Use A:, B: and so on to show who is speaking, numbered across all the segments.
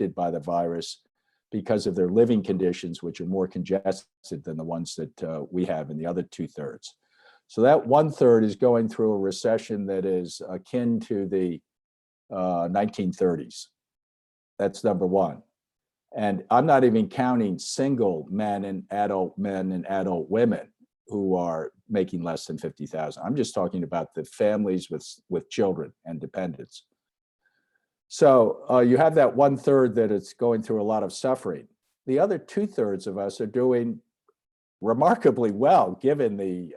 A: affected by the virus because of their living conditions, which are more congested than the ones that we have in the other 2/3. So that 1/3 is going through a recession that is akin to the 1930s. That's number one. And I'm not even counting single men and adult women who are making less than 50,000. I'm just talking about the families with children and dependents. So you have that 1/3 that it's going through a lot of suffering. The other 2/3 of us are doing remarkably well given the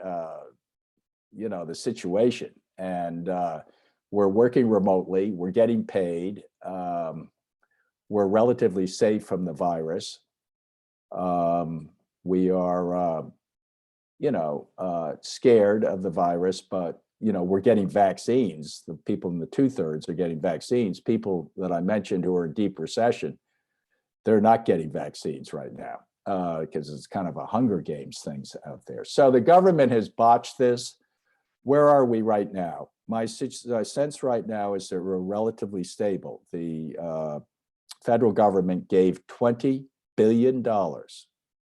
A: the situation, and we're working remotely. We're getting paid. We're relatively safe from the virus. We are, scared of the virus, but we're getting vaccines. The people in the 2/3 are getting vaccines. People that I mentioned who are in deep recession, they're not getting vaccines right now because it's kind of a Hunger Games things out there. So the government has botched this. Where are we right now? My sense right now is that we're relatively stable. The federal government gave $20 billion.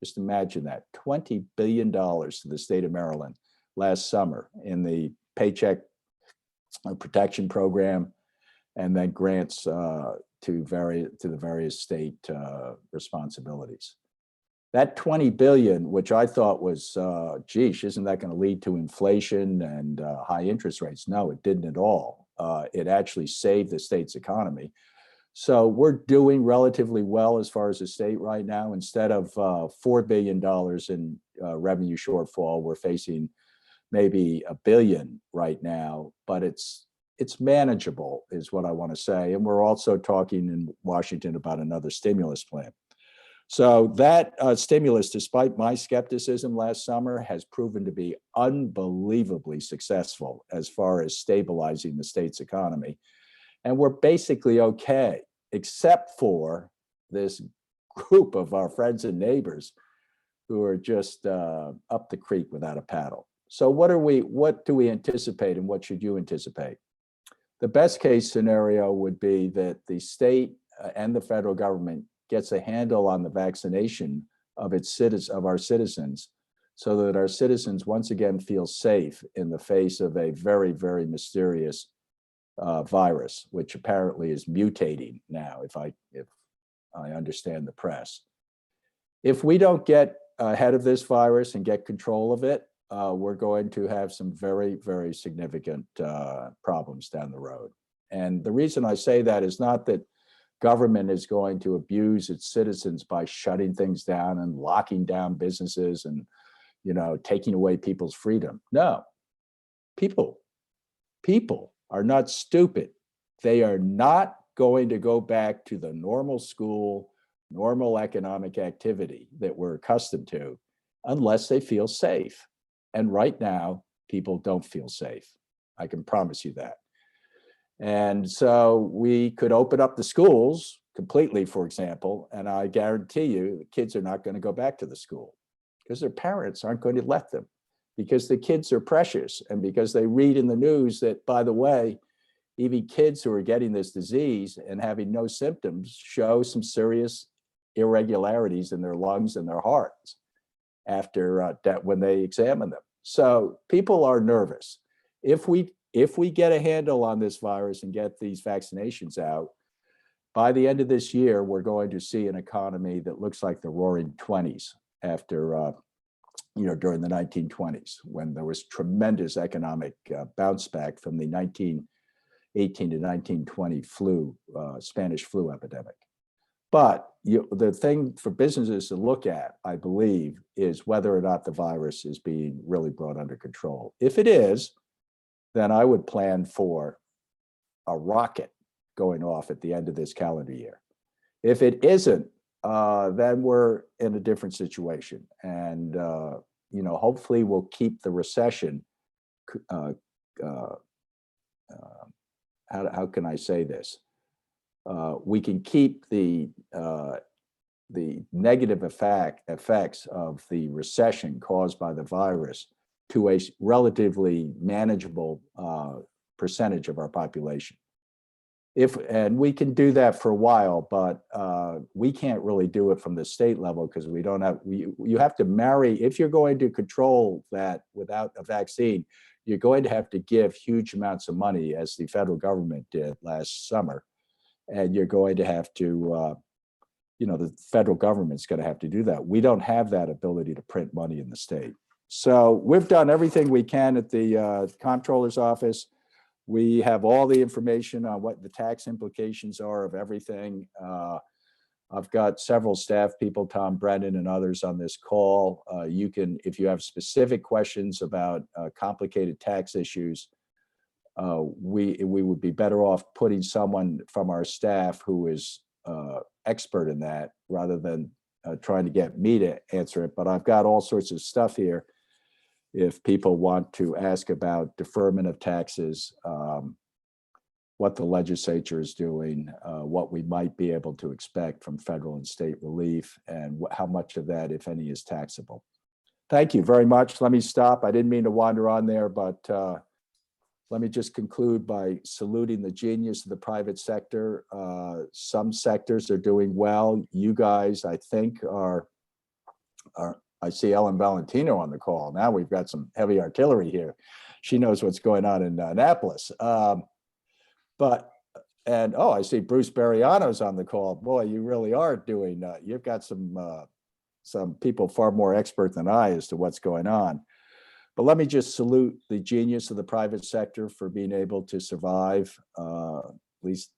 A: Just imagine that, $20 billion to the state of Maryland last summer in the Paycheck Protection Program, and then grants to the various state responsibilities. That 20 billion, which I thought was, geesh, isn't that going to lead to inflation and high interest rates? No, it didn't at all. It actually saved the state's economy. So we're doing relatively well as far as the state right now. Instead of $4 billion in revenue shortfall, we're facing maybe $1 billion right now, but it's manageable is what I want to say. And we're also talking in Washington about another stimulus plan. So that stimulus, despite my skepticism last summer, has proven to be unbelievably successful as far as stabilizing the state's economy. And we're basically okay, except for this group of our friends and neighbors who are just up the creek without a paddle. So what do we anticipate, and what should you anticipate? The best case scenario would be that the state and the federal government gets a handle on the vaccination of our citizens, so that our citizens once again feel safe in the face of a very, very mysterious virus, which apparently is mutating now, if I understand the press. If we don't get ahead of this virus and get control of it, we're going to have some very, very significant problems down the road. And the reason I say that is not that government is going to abuse its citizens by shutting things down and locking down businesses and, taking away people's freedom. No, people are not stupid. They are not going to go back to the normal school, normal economic activity that we're accustomed to unless they feel safe. And right now, people don't feel safe. I can promise you that. And so we could open up the schools completely, for example, and I guarantee you the kids are not going to go back to the school because their parents aren't going to let them, because the kids are precious, and because they read in the news that, by the way, even kids who are getting this disease and having no symptoms show some serious irregularities in their lungs and their hearts after that when they examine them. So people are nervous. If we get a handle on this virus and get these vaccinations out, by the end of this year, we're going to see an economy that looks like the Roaring '20s after, during the 1920s, when there was tremendous economic bounce back from the 1918 to 1920 Spanish flu epidemic. But the thing for businesses to look at, I believe, is whether or not the virus is being really brought under control. If it is, then I would plan for a rocket going off at the end of this calendar year. If it isn't, then we're in a different situation. And, hopefully we'll keep the recession, how can I say this? We can keep the negative effects of the recession caused by the virus to a relatively manageable percentage of our population. and we can do that for a while, but we can't really do it from the state level because we don't have, you have to marry, if you're going to control that without a vaccine, you're going to have to give huge amounts of money, as the federal government did last summer. And you're going to have to, the federal government's going to have to do that. We don't have that ability to print money in the state. So we've done everything we can at the Comptroller's office. We have all the information on what the tax implications are of everything. I've got several staff people, Tom Brennan and others on this call. You can, if you have specific questions about complicated tax issues, we would be better off putting someone from our staff who is expert in that rather than trying to get me to answer it. But I've got all sorts of stuff here if people want to ask about deferment of taxes, what the legislature is doing, what we might be able to expect from federal and state relief, and how much of that, if any, is taxable. Thank you very much. Let me stop. I didn't mean to wander on there, but let me just conclude by saluting the genius of the private sector. Some sectors are doing well. You guys, I think, are I see Ellen Valentino on the call. Now we've got some heavy artillery here. She knows what's going on in Annapolis. I see Bruce Bariano's on the call. Boy, you really are doing, you've got some people far more expert than I as to what's going on. But let me just salute the genius of the private sector for being able to survive. At least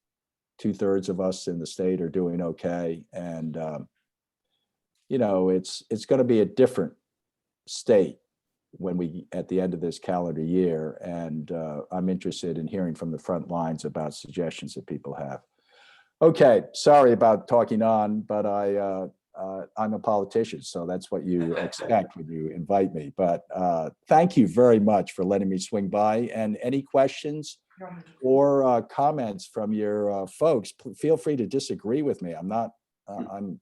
A: 2/3 of us in the state are doing okay. And, it's going to be a different state when we, at the end of this calendar year. And I'm interested in hearing from the front lines about suggestions that people have. Okay, sorry about talking on, but I'm a politician, so that's what you expect when you invite me. But thank you very much for letting me swing by. And any questions or comments from your folks, feel free to disagree with me. I'm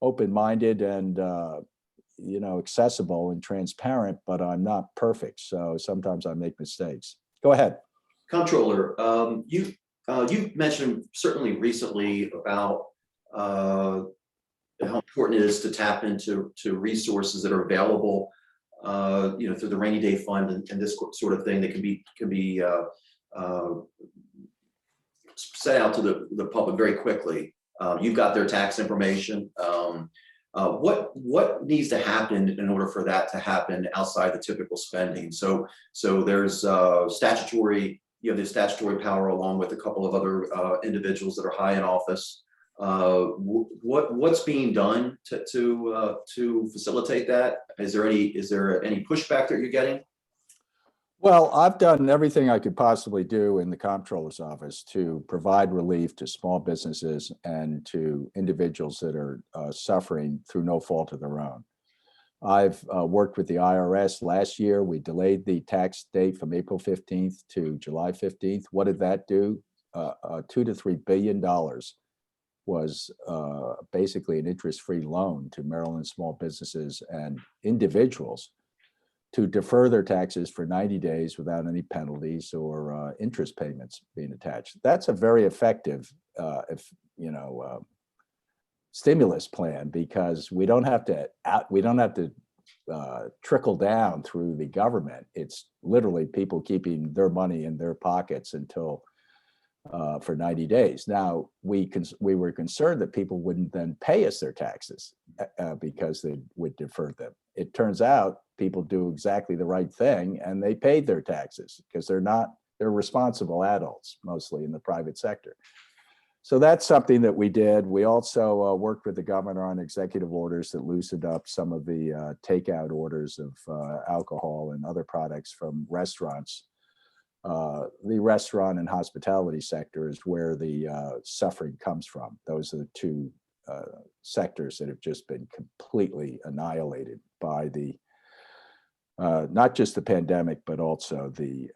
A: open-minded and accessible and transparent, but I'm not perfect. So sometimes I make mistakes. Go ahead.
B: Comptroller, you mentioned certainly recently about how important it is to tap into resources that are available, through the rainy day fund and this sort of thing that can be set out to the public very quickly. You've got their tax information. What needs to happen in order for that to happen outside the typical spending? So there's statutory, the statutory power along with a couple of other individuals that are high in office. What's being done to facilitate that? Is there any pushback that you're getting?
A: Well, I've done everything I could possibly do in the Comptroller's office to provide relief to small businesses and to individuals that are suffering through no fault of their own. I've worked with the IRS last year. We delayed the tax date from April 15th to July 15th. What did that do? $2 to $3 billion was basically an interest-free loan to Maryland small businesses and individuals to defer their taxes for 90 days without any penalties or interest payments being attached. That's a very effective, stimulus plan, because we don't have to trickle down through the government. It's literally people keeping their money in their pockets until for 90 days. Now, we were concerned that people wouldn't then pay us their taxes because they would defer them. It turns out people do exactly the right thing and they paid their taxes because they're responsible adults, mostly in the private sector. So that's something that we did. We also worked with the governor on executive orders that loosened up some of the takeout orders of alcohol and other products from restaurants. The restaurant and hospitality sector is where the suffering comes from. Those are the two sectors that have just been completely annihilated by the not just the pandemic, but also the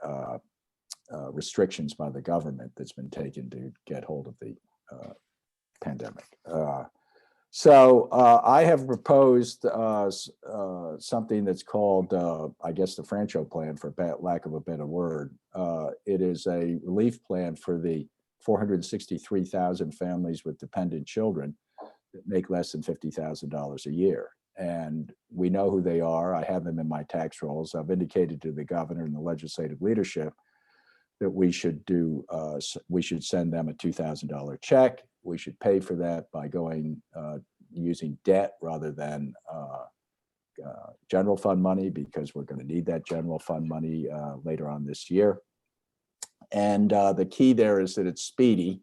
A: restrictions by the government that's been taken to get hold of the pandemic. So I have proposed something that's called, I guess, the Franchot plan, for lack of a better word. It is a relief plan for the 463,000 families with dependent children that make less than $50,000 a year. And we know who they are. I have them in my tax rolls. I've indicated to the governor and the legislative leadership that we should send them a $2,000 check. We should pay for that by using debt rather than general fund money, because we're going to need that general fund money later on this year. And the key there is that it's speedy.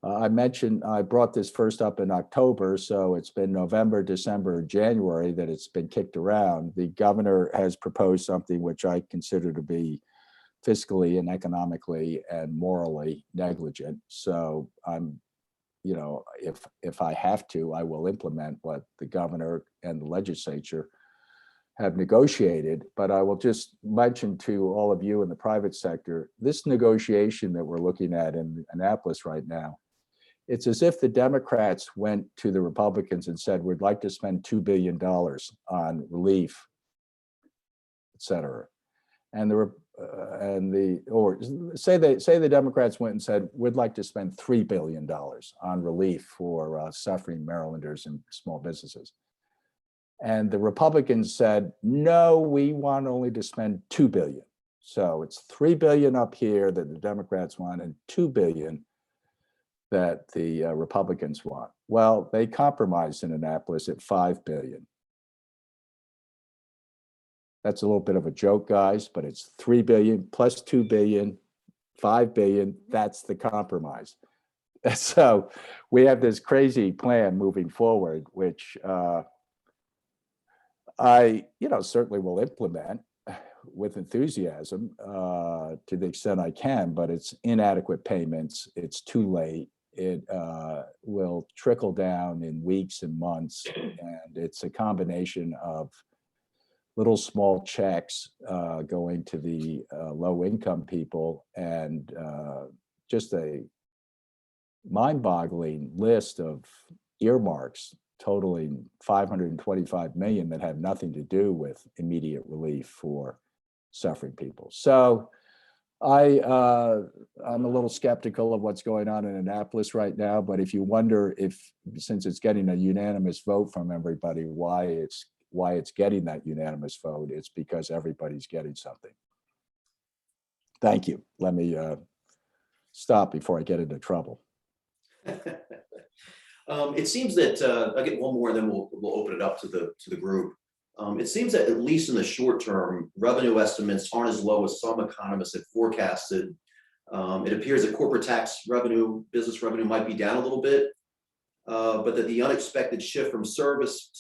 A: I brought this first up in October, so it's been November, December, January that it's been kicked around. The governor has proposed something which I consider to be fiscally and economically and morally negligent. So if I have to, I will implement what the governor and the legislature have negotiated. But I will just mention to all of you in the private sector, this negotiation that we're looking at in Annapolis right now, it's as if the Democrats went to the Republicans and said, we'd like to spend $2 billion on relief, et cetera. Or say the Democrats went and said, we'd like to spend $3 billion on relief for suffering Marylanders and small businesses. And the Republicans said, no, we want only to spend $2 billion. So it's $3 billion up here that the Democrats want and $2 billion that the Republicans want. Well, they compromised in Annapolis at $5 billion. That's a little bit of a joke, guys, but it's $3 billion plus $2 billion, $5 billion. That's the compromise. So we have this crazy plan moving forward, which I certainly will implement with enthusiasm to the extent I can, but it's inadequate payments. It's too late. It will trickle down in weeks and months, and it's a combination of little small checks going to the low-income people and just a mind-boggling list of earmarks totaling $525 million that have nothing to do with immediate relief for suffering people. So I'm a little skeptical of what's going on in Annapolis right now, but if you wonder since it's getting a unanimous vote from everybody, why it's getting that unanimous vote, it's because everybody's getting something. Thank you. Let me stop before I get into trouble.
B: It seems that I'll get one more and then we'll open it up to the group. It seems that at least in the short term, revenue estimates aren't as low as some economists had forecasted. It appears that corporate tax revenue, business revenue might be down a little bit, but that the unexpected shift from service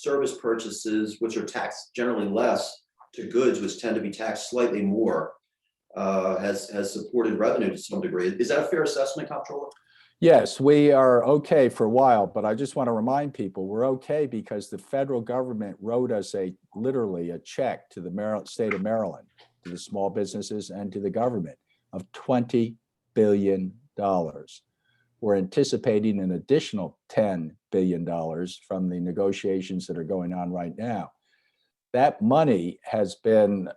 B: purchases, which are taxed generally less, to goods, which tend to be taxed slightly more, has supported revenue to some degree. Is that a fair assessment, Comptroller?
A: Yes, we are okay for a while, but I just want to remind people we're okay because the federal government wrote us literally a check to the state of Maryland, to the small businesses and to the government of $20 billion. We're anticipating an additional $10 billion from the negotiations that are going on right now. That money has been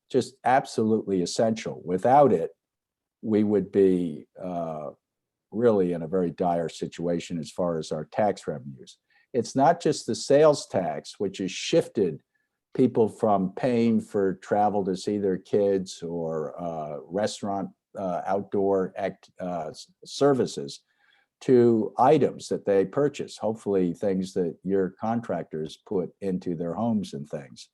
A: just absolutely essential. Without it, we would be really in a very dire situation as far as our tax revenues. It's not just the sales tax, which has shifted people from paying for travel to see their kids or restaurant outdoor services to items that they purchase, hopefully things that your contractors put into their homes and things.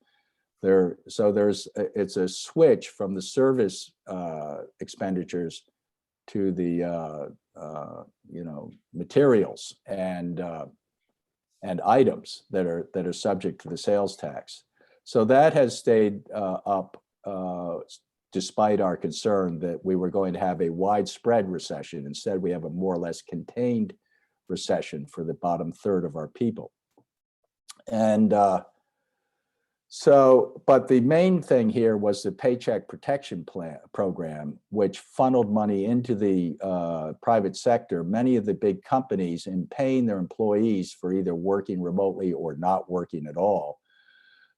A: It's a switch from the service expenditures to the materials and items that are subject to the sales tax. So that has stayed up despite our concern that we were going to have a widespread recession. Instead, we have a more or less contained recession for the bottom third of our people. And but the main thing here was the Paycheck Protection Program, which funneled money into the private sector. Many of the big companies, in paying their employees for either working remotely or not working at all,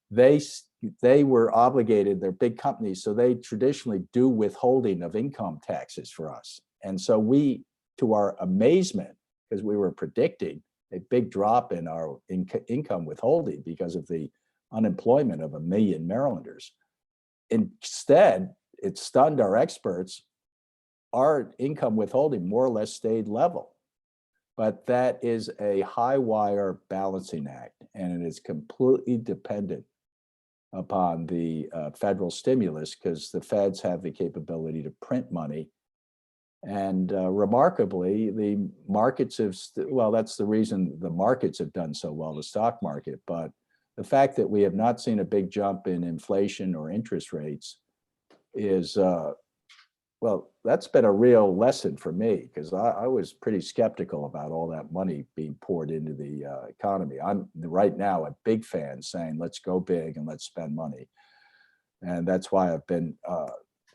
A: they were obligated, they're big companies, so they traditionally do withholding of income taxes for us. And so we to our amazement, because we were predicting a big drop in our income withholding because of the unemployment of 1 million Marylanders. Instead, it stunned our experts. Our income withholding more or less stayed level. But that is a high wire balancing act, and it is completely dependent upon the federal stimulus, because the feds have the capability to print money. And remarkably, the markets have, well, that's the reason the markets have done so well, the stock market. But the fact that we have not seen a big jump in inflation or interest rates is, well, that's been a real lesson for me, because I was pretty skeptical about all that money being poured into the economy. I'm right now a big fan saying, let's go big and let's spend money. And that's why I've been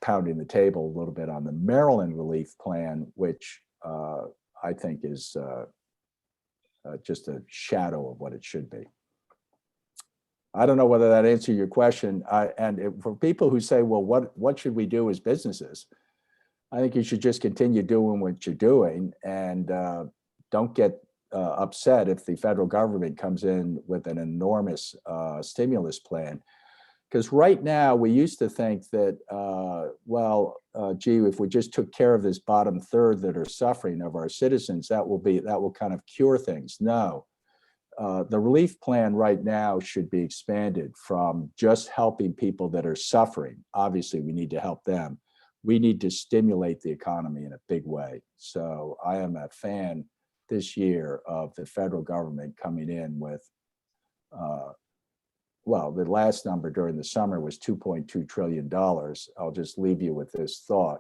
A: pounding the table a little bit on the Maryland relief plan, which I think is just a shadow of what it should be. I don't know whether that answered your question. For people who say, well, what should we do as businesses? I think you should just continue doing what you're doing, and don't get upset if the federal government comes in with an enormous stimulus plan. Because right now we used to think that, gee, if we just took care of this bottom third that are suffering of our citizens, that will kind of cure things. No, the relief plan right now should be expanded from just helping people that are suffering. Obviously, we need to help them. We need to stimulate the economy in a big way. So I am a fan this year of the federal government coming in with, well, the last number during the summer was $2.2 trillion. I'll just leave you with this thought.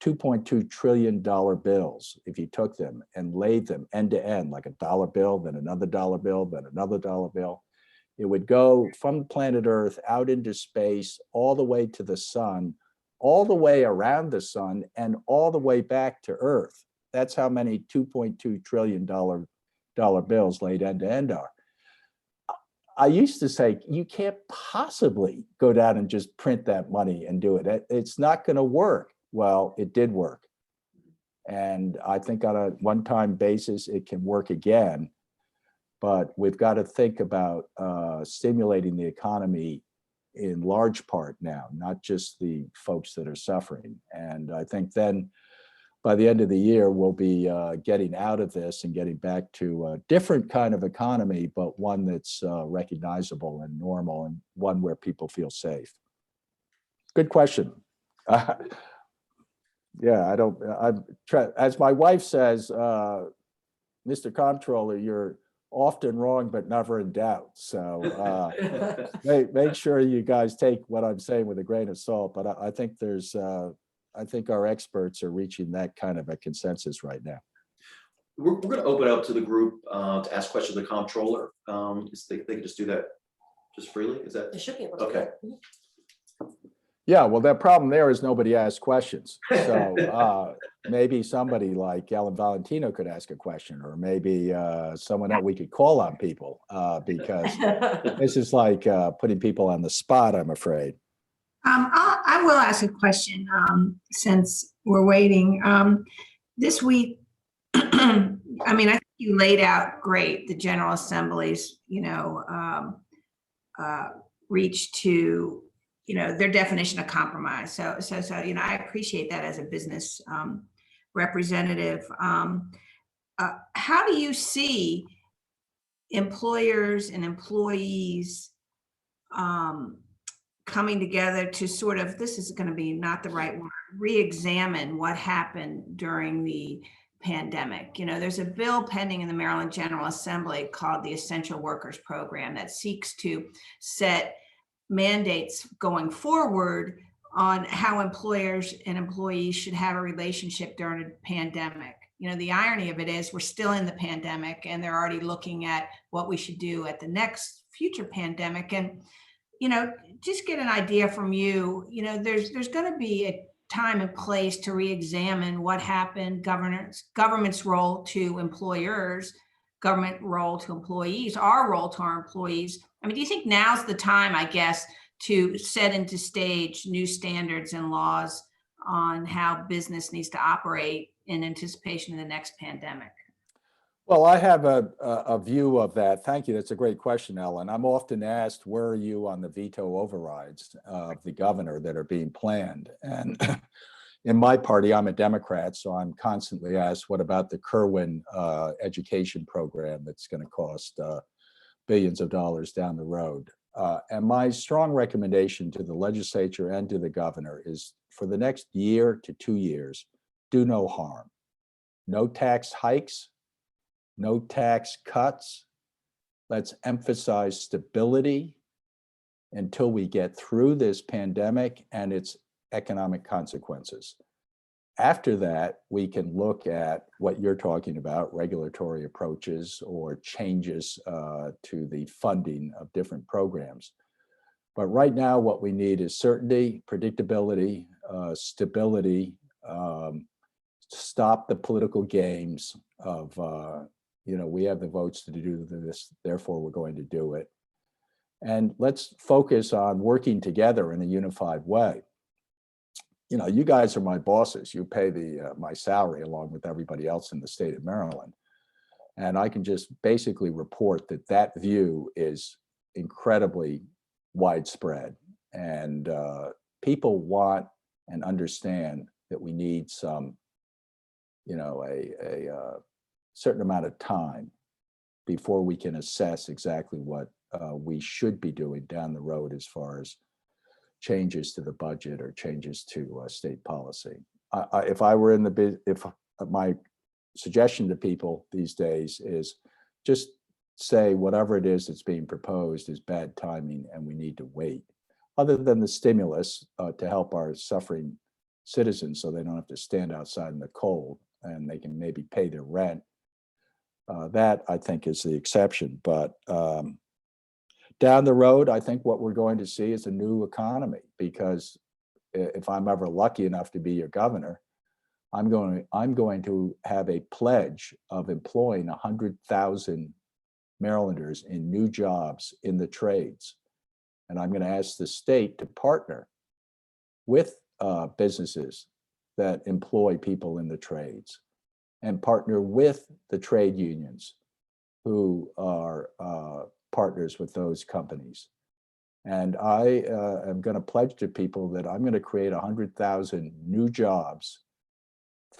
A: $2.2 trillion bills, if you took them and laid them end to end, like a dollar bill, then another dollar bill, then another dollar bill, it would go from planet Earth out into space, all the way to the sun, all the way around the sun, and all the way back to Earth. That's how many $2.2 trillion bills laid end to end are. I used to say, you can't possibly go down and just print that money and do it. It's not going to work. Well, it did work. And I think on a one-time basis, it can work again. But we've got to think about stimulating the economy in large part now, not just the folks that are suffering. And I think then by the end of the year, we'll be getting out of this and getting back to a different kind of economy, but one that's recognizable and normal, and one where people feel safe. Good question. Yeah, as my wife says, Mr. Comptroller, you're often wrong, but never in doubt. So make sure you guys take what I'm saying with a grain of salt. But I think I think our experts are reaching that kind of a consensus right now.
B: We're going to open up to the group to ask questions of the comptroller. They can just do that just freely. Is that?
C: They should be able to.
B: Okay.
A: Yeah, well, that problem there is nobody asks questions. So maybe somebody like Ellen Valentino could ask a question, or maybe someone that we could call on people, because this is like putting people on the spot, I'm afraid.
D: I will ask a question since we're waiting. This week, I mean, I think you laid out great the General Assembly's, reach to, their definition of compromise. So, I appreciate that as a business representative. How do you see employers and employees coming together to sort of, this is going to be not the right word, re-examine what happened during the pandemic? There's a bill pending in the Maryland General Assembly called the Essential Workers Program that seeks to set mandates going forward on how employers and employees should have a relationship during a pandemic. The irony of it is we're still in the pandemic, and they're already looking at what we should do at the next future pandemic. And just get an idea from you, there's going to be a time and place to re-examine what happened, government's role to employers, government role to employees, our role to our employees. I mean, do you think now's the time, I guess, to set into stage new standards and laws on how business needs to operate in anticipation of the next pandemic?
A: Well, I have a view of that. Thank you. That's a great question, Ellen. I'm often asked, where are you on the veto overrides of the governor that are being planned? And in my party, I'm a Democrat, so I'm constantly asked, what about the Kerwin education program that's going to cost billions of dollars down the road? And my strong recommendation to the legislature and to the governor is, for the next year to 2 years, do no harm. No tax hikes, no tax cuts. Let's emphasize stability until we get through this pandemic and its economic consequences. After that, we can look at what you're talking about, regulatory approaches or changes to the funding of different programs. But right now, what we need is certainty, predictability, stability, stop the political games of, we have the votes to do this, therefore we're going to do it. And let's focus on working together in a unified way. You guys are my bosses. You pay my salary along with everybody else in the state of Maryland. And I can just basically report that that view is incredibly widespread. And people want and understand that we need some, a certain amount of time before we can assess exactly what we should be doing down the road as far as changes to the budget or changes to state policy. If I were in if my suggestion to people these days is just say whatever it is that's being proposed is bad timing and we need to wait. Other than the stimulus to help our suffering citizens so they don't have to stand outside in the cold and they can maybe pay their rent. That I think is the exception, but down the road, I think what we're going to see is a new economy, because if I'm ever lucky enough to be your governor, I'm going to have a pledge of employing 100,000 Marylanders in new jobs in the trades. And I'm going to ask the state to partner with businesses that employ people in the trades and partner with the trade unions who are partners with those companies. And I am going to pledge to people that I'm going to create 100,000 new jobs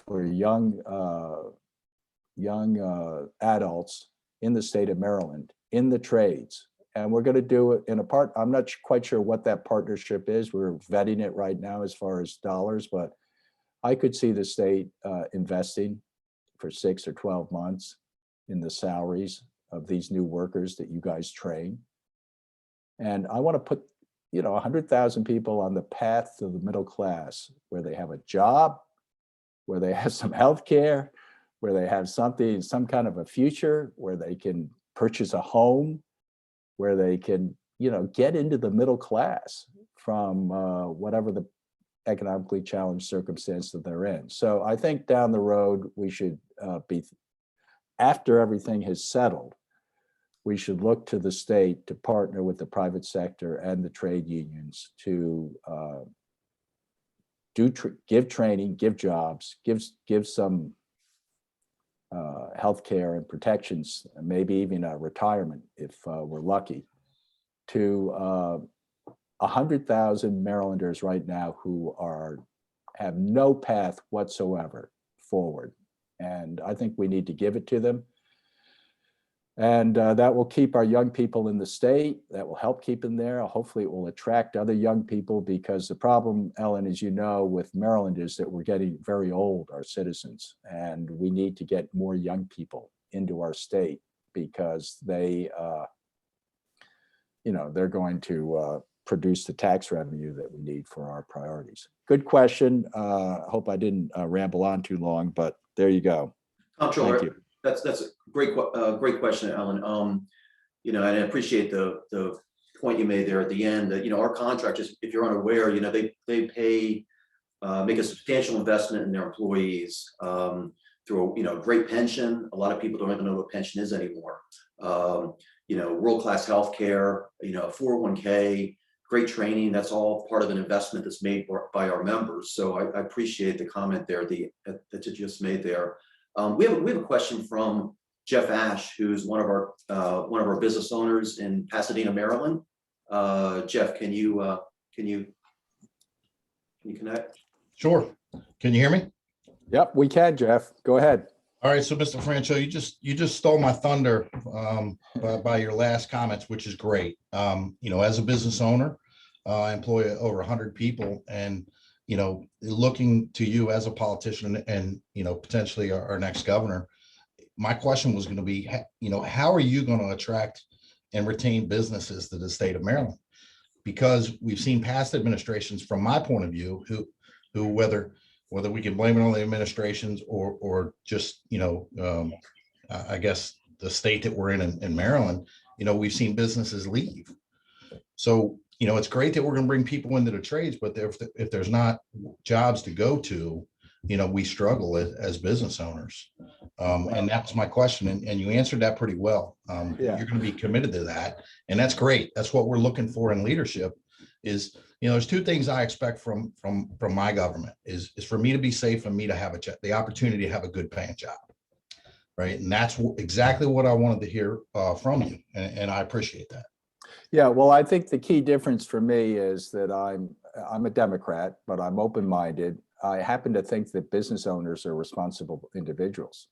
A: for young adults in the state of Maryland in the trades. And we're going to do it in a part. I'm not quite sure what that partnership is. We're vetting it right now as far as dollars, but I could see the state investing for 6 or 12 months in the salaries of these new workers that you guys train. And I want to put, 100,000 people on the path to the middle class, where they have a job, where they have some health care, where they have some kind of a future, where they can purchase a home, where they can, get into the middle class from whatever the economically challenged circumstance that they're in. So I think down the road, we should after everything has settled, we should look to the state to partner with the private sector and the trade unions to give training, give jobs, give some healthcare and protections, and maybe even a retirement if we're lucky, to 100,000 Marylanders right now who have no path whatsoever forward. And I think we need to give it to them. And that will keep our young people in the state. That will help keep them there. Hopefully it will attract other young people, because the problem, Ellen, as you know, with Maryland is that we're getting very old, our citizens, and we need to get more young people into our state, because they're going to produce the tax revenue that we need for our priorities. Good question. Hope I didn't ramble on too long, but there you go.
B: Comptroller,
A: Thank you.
B: that's a great question, Ellen. And I appreciate the point you made there at the end that, our contractors, if you're unaware, they pay, make a substantial investment in their employees through a great pension. A lot of people don't even know what pension is anymore. World-class healthcare, 401k, great training. That's all part of an investment that's made by our members. So I appreciate the comment there that you just made there. We have a question from Jeff Ash, who's one of our business owners in Pasadena, Maryland. Jeff, can you connect?
C: Sure. Can you hear me?
A: Yep, we can, Jeff. Go ahead.
C: All right. So, Mr. Franchot, you just stole my thunder by your last comments, which is great. As a business owner, I employ over 100 people, and looking to you as a politician and potentially our next governor. My question was going to be, how are you going to attract and retain businesses to the state of Maryland? Because we've seen past administrations, from my point of view, who whether we can blame it on the administrations or just, I guess the state that we're in Maryland, we've seen businesses leave. So, it's great that we're going to bring people into the trades, but if there's not jobs to go to, we struggle as business owners. And that's my question. And you answered that pretty well.
A: Yeah.
C: You're going to be committed to that. And that's great. That's what we're looking for in leadership is, there's two things I expect from my government is for me to be safe and me to have the opportunity to have a good paying job. Right. And that's exactly what I wanted to hear from you. And I appreciate that.
A: Yeah, well, I think the key difference for me is that I'm a Democrat, but I'm open-minded. I happen to think that business owners are responsible individuals,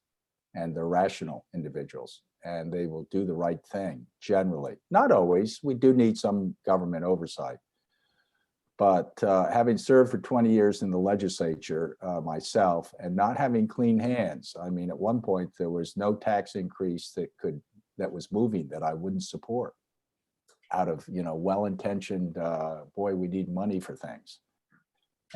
A: and they're rational individuals, and they will do the right thing generally. Not always. We do need some government oversight. But having served for 20 years in the legislature myself, and not having clean hands, I mean, at one point there was no tax increase that was moving that I wouldn't support. Out of well-intentioned, boy, we need money for things.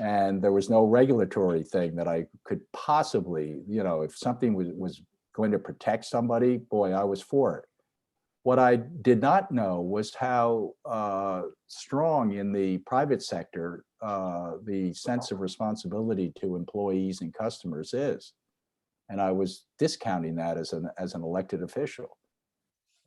A: And there was no regulatory thing that I could possibly, if something was going to protect somebody, boy, I was for it. What I did not know was how strong in the private sector the sense of responsibility to employees and customers is. And I was discounting that as an elected official.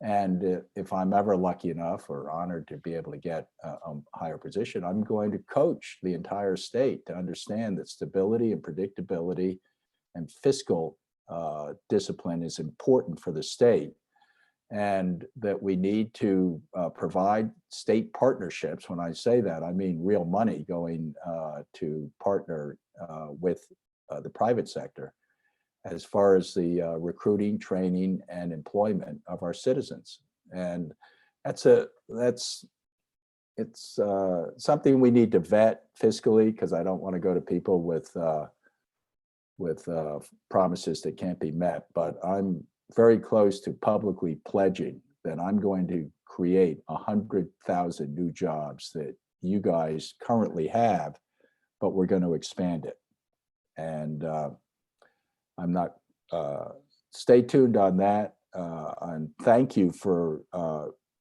A: And if I'm ever lucky enough or honored to be able to get a higher position, I'm going to coach the entire state to understand that stability and predictability and fiscal discipline is important for the state, and that we need to provide state partnerships. When I say that, I mean real money going to partner with the private sector as far as the recruiting, training, and employment of our citizens. And it's something we need to vet fiscally, because I don't want to go to people with promises that can't be met. But I'm very close to publicly pledging that I'm going to create 100,000 new jobs that you guys currently have, but we're going to expand it. And I'm not, stay tuned on that. And thank you for,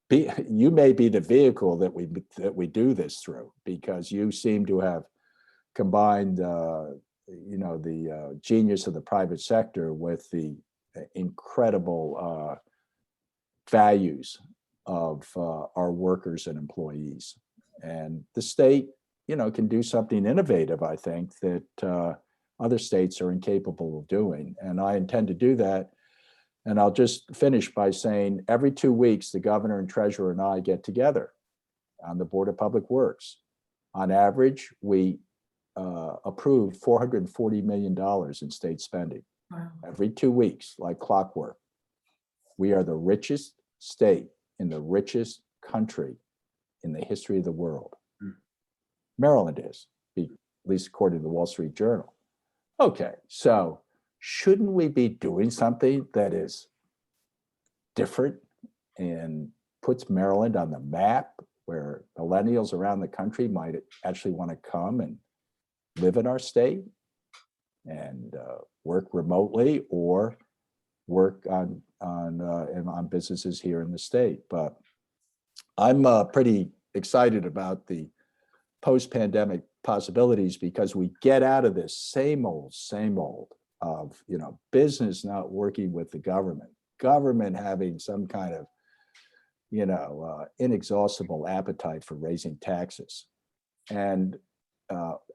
A: you may be the vehicle that we do this through, because you seem to have combined, the genius of the private sector with the incredible values of our workers and employees. And the state, can do something innovative, I think, that other states are incapable of doing. And I intend to do that. And I'll just finish by saying every 2 weeks, the governor and treasurer and I get together on the Board of Public Works. On average, we approve $440 million in state spending. Wow. Every 2 weeks, like clockwork. We are the richest state in the richest country in the history of the world. Maryland is, at least according to the Wall Street Journal. Okay, so shouldn't we be doing something that is different and puts Maryland on the map, where millennials around the country might actually want to come and live in our state and work remotely or work on businesses here in the state? But I'm pretty excited about the post-pandemic possibilities, because we get out of this same old of business not working with the government having some kind of inexhaustible appetite for raising taxes. And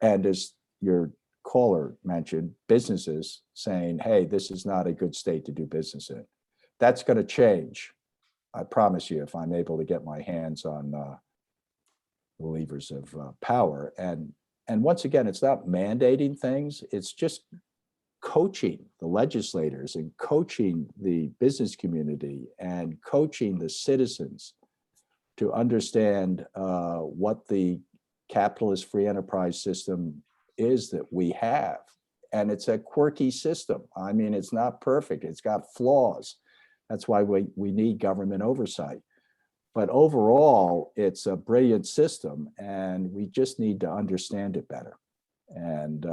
A: as your caller mentioned, businesses saying, hey, this is not a good state to do business in. That's going to change. I promise you, if I'm able to get my hands on the levers of power. And once again, it's not mandating things. It's just coaching the legislators and coaching the business community and coaching the citizens to understand what the capitalist free enterprise system is that we have. And it's a quirky system. I mean, it's not perfect. It's got flaws. That's why we need government oversight. But overall, it's a brilliant system, and we just need to understand it better. And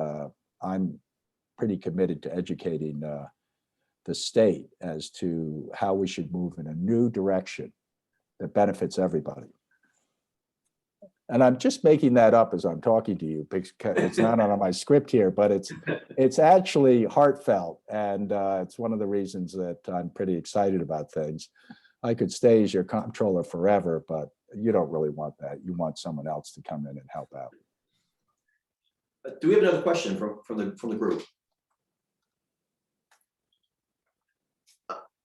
A: I'm pretty committed to educating the state as to how we should move in a new direction that benefits everybody. And I'm just making that up as I'm talking to you because it's not on my script here, but it's actually heartfelt. And it's one of the reasons that I'm pretty excited about things. I could stay as your comptroller forever, but you don't really want that. You want someone else to come in and help out.
B: Do we have another question from the group?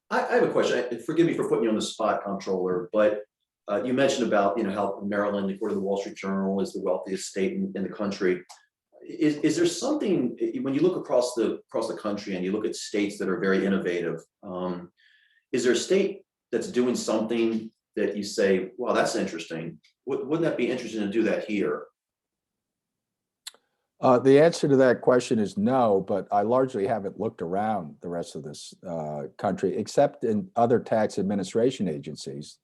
B: I have a question. Forgive me for putting you on the spot, Comptroller, but you mentioned about how Maryland, according to the Wall Street Journal, is the wealthiest state in the country. Is there something, when you look across the country and you look at states that are very innovative, is there a state that's doing something that you say, wow, that's interesting? Wouldn't that be interesting to do that here?
A: The answer to that question is no, but I largely haven't looked around the rest of this country, except in other tax administration agencies.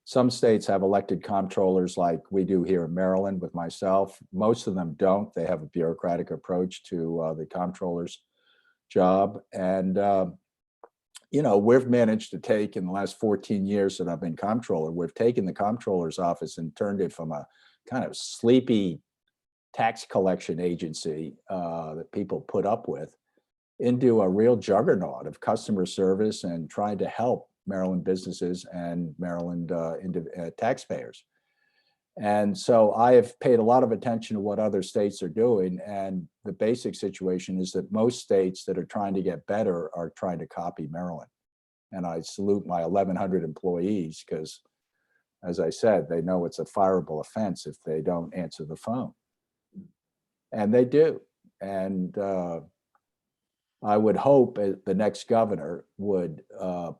A: Some states have elected comptrollers like we do here in Maryland with myself. Most of them don't. They have a bureaucratic approach to the comptroller's job. And, we've managed to take, in the last 14 years that I've been comptroller, we've taken the comptroller's office and turned it from a kind of sleepy tax collection agency that people put up with into a real juggernaut of customer service and trying to help Maryland businesses and Maryland taxpayers. And so I have paid a lot of attention to what other states are doing. And the basic situation is that most states that are trying to get better are trying to copy Maryland. And I salute my 1,100 employees because, as I said, they know it's a fireable offense if they don't answer the phone. And they do. And I would hope the next governor would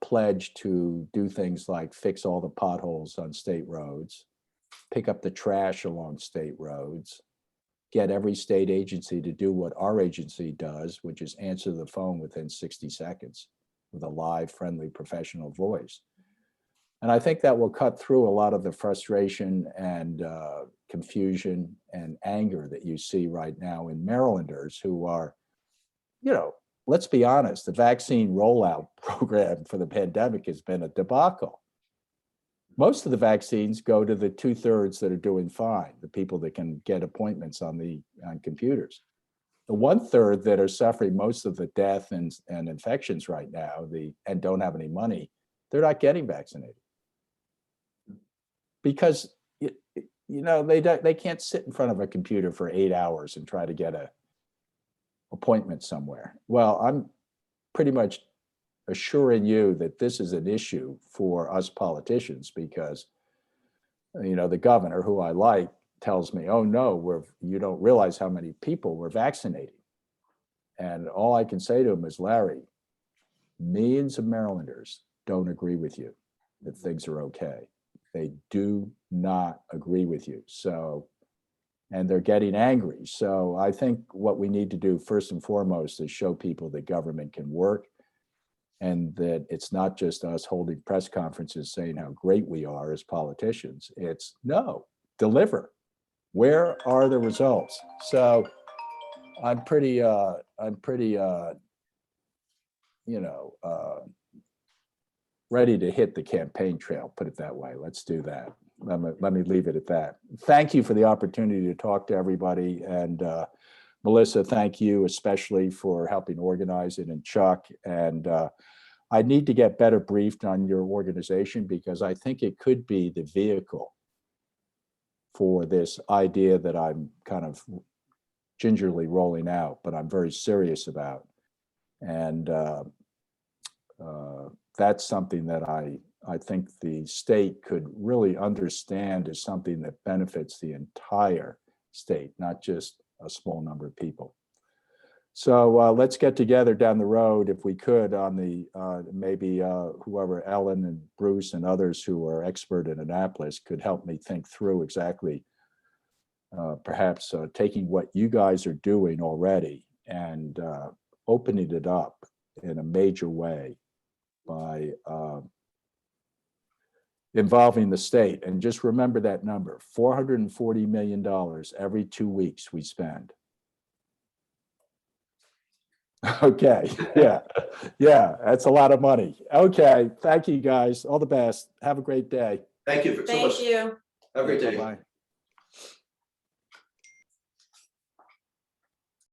A: pledge to do things like fix all the potholes on state roads, pick up the trash along state roads, get every state agency to do what our agency does, which is answer the phone within 60 seconds with a live, friendly, professional voice. And I think that will cut through a lot of the frustration and confusion and anger that you see right now in Marylanders who are, let's be honest, the vaccine rollout program for the pandemic has been a debacle. Most of the vaccines go to the 2/3 that are doing fine, the people that can get appointments on computers. The 1/3 that are suffering most of the death and infections right now, and don't have any money, they're not getting vaccinated. Because they can't sit in front of a computer for 8 hours and try to get an appointment somewhere. Well, I'm pretty much assuring you that this is an issue for us politicians because, the governor, who I like, tells me, oh no, you don't realize how many people we're vaccinating. And all I can say to him is, Larry, millions of Marylanders don't agree with you that things are okay. They do not agree with you. And they're getting angry. So I think what we need to do first and foremost is show people that government can work and that it's not just us holding press conferences saying how great we are as politicians. It's no, deliver. Where are the results? So I'm pretty ready to hit the campaign trail, put it that way. Let's do that. Let me leave it at that. Thank you for the opportunity to talk to everybody. And Melissa, thank you especially for helping organize it, and Chuck. And I need to get better briefed on your organization because I think it could be the vehicle for this idea that I'm kind of gingerly rolling out, but I'm very serious about. And that's something that I think the state could really understand as something that benefits the entire state, not just a small number of people. So let's get together down the road if we could on the maybe whoever, Ellen and Bruce and others who are expert in Annapolis could help me think through exactly perhaps taking what you guys are doing already and opening it up in a major way by involving the state. And just remember that number, $440 million every 2 weeks we spend. Okay, yeah, that's a lot of money. Okay, thank you guys. All the best. Have a great day.
B: Thank you so much.
E: Thank you.
B: Have a great day.
A: Bye-bye.